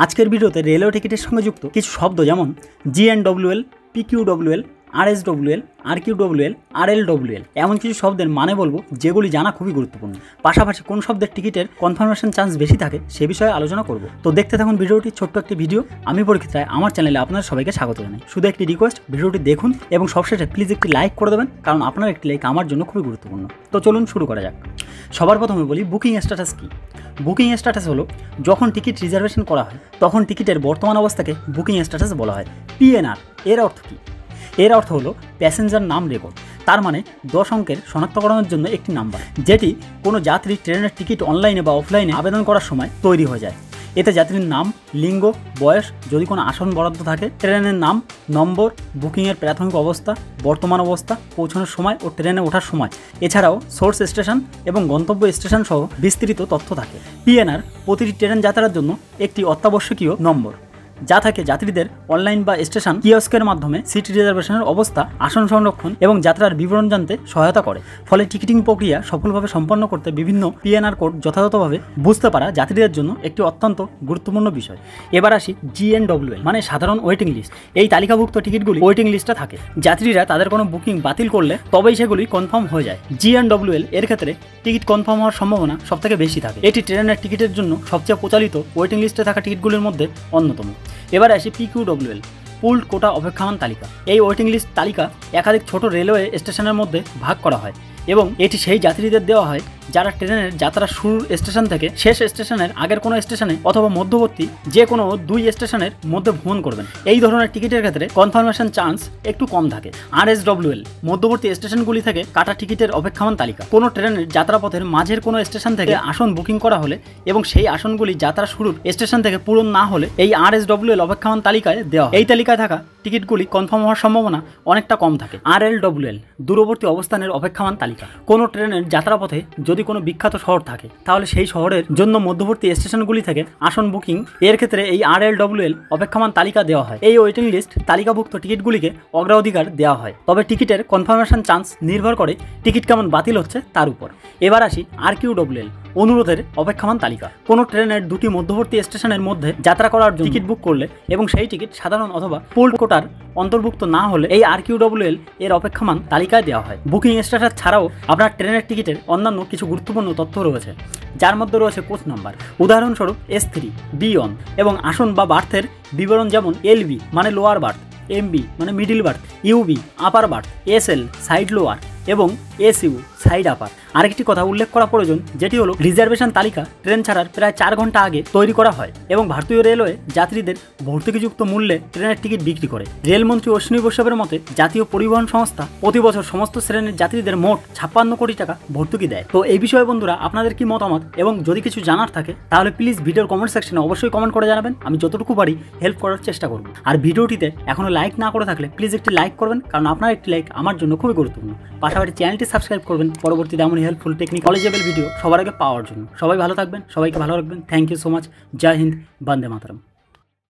আজকের ভিডিওতে রেলওয়ে টিকিটের সঙ্গে যুক্ত কিছু শব্দ যেমন GNWL, PQWL, RSWL, RQWL, RLWL এমন কিছু শব্দের মানে বলবো যেগুলি জানা খুবই গুরুত্বপূর্ণ। পাশাপাশি কোন শব্দের টিকিটের কনফার্মেশন চান্স বেশি থাকে সে বিষয়ে আলোচনা করব। তো দেখতে থাকুন ভিডিওটি, ছোট্ট একটি ভিডিও। আমি পরীক্ষিত রায়, আমার চ্যানেলে আপনাদের সবাইকে স্বাগত জানাই। শুধু একটি রিকোয়েস্ট, ভিডিওটি দেখুন এবং সবশেষে প্লিজ একটি লাইক করে দেবেন, কারণ আপনার একটি লাইক আমার জন্য খুবই গুরুত্বপূর্ণ। তো চলুন শুরু করা যাক। সবার প্রথমে বলি বুকিং স্ট্যাটাস কী। বুকিং স্ট্যাটাস হলো যখন টিকিট রিজার্ভেশন করা হয় তখন টিকিটের বর্তমান অবস্থাকে বুকিং স্ট্যাটাস বলা হয়। PNR এর অর্থ কী? এর অর্থ হলো প্যাসেঞ্জার নাম রেকর্ড। তার মানে 10 অঙ্কের শনাক্তকরণের জন্য একটি নাম্বার, যেটি কোনো যাত্রী ট্রেনের টিকিট অনলাইনে বা অফলাইনে আবেদন করার সময় তৈরি হয়ে যায়। এতে যাত্রীর নাম, লিঙ্গ, বয়স, যদি কোনো আসন বরাদ্দ থাকে, ট্রেনের নাম, নম্বর, বুকিংয়ের প্রাথমিক অবস্থা, বর্তমান অবস্থা, পৌঁছানোর সময় ও ট্রেনে ওঠার সময়, এছাড়াও সোর্স স্টেশন এবং গন্তব্য স্টেশন সহ বিস্তৃত তথ্য থাকে। PNR প্রতিটি ট্রেন যাত্রার জন্য একটি অত্যাবশ্যকীয় নম্বর, যা থাকে যাত্রীদের অনলাইন বা স্টেশন কিয়স্কের মাধ্যমে সিট রিজার্ভেশনের অবস্থা, আসন সংরক্ষণ এবং যাত্রার বিবরণ জানতে সহায়তা করে। ফলে টিকিটিং প্রক্রিয়া সফলভাবে সম্পন্ন করতে বিভিন্ন PNR কোড যথাযথভাবে বুঝতে পারা যাত্রীদের জন্য একটি অত্যন্ত গুরুত্বপূর্ণ বিষয়। এবার আসি GNWL মানে সাধারণ ওয়েটিং লিস্ট। এই তালিকাভুক্ত টিকিটগুলি ওয়েটিং লিস্টে থাকে। যাত্রীরা তাদের কোনো বুকিং বাতিল করলে তবেই সেগুলি কনফার্ম হয়ে যায়। GNWL এর ক্ষেত্রে টিকিট কনফার্ম হওয়ার সম্ভাবনা সবথেকে বেশি থাকে। এটি ট্রেনের টিকিটের জন্য সবচেয়ে প্রচলিত ওয়েটিং লিস্টে থাকা টিকিটগুলির মধ্যে অন্যতম। এবার আসি PQWL, পুলড কোটা অপেক্ষমান তালিকা। এই ওয়েটিং লিস্ট তালিকা একাধিক ছোট রেলওয়ে স্টেশনের মধ্যে ভাগ করা হয় এবং এটি সেই যাত্রীদের দেওয়া হয় যারা ট্রেনের যাত্রা শুরুর স্টেশন থেকে শেষ স্টেশনের আগের কোনো স্টেশনে অথবা মধ্যবর্তী যে কোনো 2 স্টেশনের মধ্যে ভ্রমণ করবেন। এই ধরনের টিকিটের ক্ষেত্রে কনফার্মেশন চান্স একটু কম থাকে। RSWL, মধ্যবর্তী স্টেশনগুলি থেকে কাটা টিকিটের অপেক্ষমান তালিকা। কোনো ট্রেনের যাত্রাপথের মাঝের কোনো স্টেশন থেকে আসন বুকিং করা হলে এবং সেই আসনগুলি যাত্রা শুরুর স্টেশন থেকে পূরণ না হলে এই RSWL অপেক্ষমান তালিকায় দেওয়া হয়। এই তালিকায় থাকা টিকিটগুলি কনফার্ম হওয়ার সম্ভাবনা অনেকটা কম থাকে। RLWL, দূরবর্তী অবস্থানের অপেক্ষমান তালিকা। কোনো ট্রেনের যাত্রাপথে যদি কোনো বিখ্যাত শহর থাকে তাহলে সেই শহরের জন্য মধ্যবর্তী স্টেশনগুলি থেকে আসন বুকিং এর ক্ষেত্রে এই RLWL অপেক্ষমান তালিকা দেওয়া হয়। এই ওয়েটিং লিস্ট তালিকাভুক্ত টিকিটগুলিকে অগ্রাধিকার দেওয়া হয়, তবে টিকিটের কনফার্মেশন চান্স নির্ভর করে টিকিট কেমন বাতিল হচ্ছে তার উপর। এবার আসি RQWL, অনুরোধের অপেক্ষমান তালিকা। কোনো ট্রেনের 2টি মধ্যবর্তী স্টেশনের মধ্যে যাত্রা করার জন্য টিকিট বুক করলে এবং সেই টিকিট সাধারণ অথবা পুলড কোটার অন্তর্ভুক্ত না হলে এই RQWL এর অপেক্ষমান তালিকায় দেওয়া হয়। বুকিং স্ট্যাটাস ছাড়াও আপনার ট্রেনের টিকিটের অন্যান্য কিছু গুরুত্বপূর্ণ তথ্য রয়েছে, যার মধ্যে রয়েছে কোচ নাম্বার, উদাহরণস্বরূপ S3, B1 এবং আসন বা বার্থের বিবরণ যেমন LB মানে লোয়ার বার্থ, MB মানে middle birth, UB upper berth, SL side lower এবং SU সাইড আপার। আরেকটি কথা উল্লেখ করা প্রয়োজন, যেটি হলো রিজার্ভেশন তালিকা ট্রেন ছাড়ার প্রায় 4 ঘন্টা আগে তৈরি করা হয় এবং ভারতীয় রেলওয়ে যাত্রীদের ভর্তুকিযুক্ত মূল্যে ট্রেনের টিকিট বিক্রি করে। রেলমন্ত্রী অশ্বিনী বৈষ্ণবের মতে জাতীয় পরিবহন সংস্থা প্রতি বছর সমস্ত শ্রেণীর যাত্রীদের মোট 56 কোটি টাকা ভর্তুকি দেয়। তো এই বিষয়ে বন্ধুরা আপনাদের কি মতামত এবং যদি কিছু জানার থাকে তাহলে প্লিজ ভিডিওর কমেন্ট সেকশনে অবশ্যই কমেন্ট করে জানাবেন। আমি যতটুকু পারি হেল্প করার চেষ্টা করব। আর ভিডিওটিতে এখনো লাইক না করে থাকলে প্লিজ একটি লাইক করবেন, কারণ আপনার একটি লাইক আমার জন্য খুবই গুরুত্বপূর্ণ। পাশাপাশি চ্যানেলটি সাবস্ক্রাইব করবেন পরবর্তী এমনই হেল্পফুল টেকনিক নলেজেবল ভিডিও সবার আগে পাওয়ার জন্য। সবাই ভালো থাকবেন, সবাইকে ভালো রাখবেন। Thank you so much. জয় হিন্দ, বন্দে মাতরম।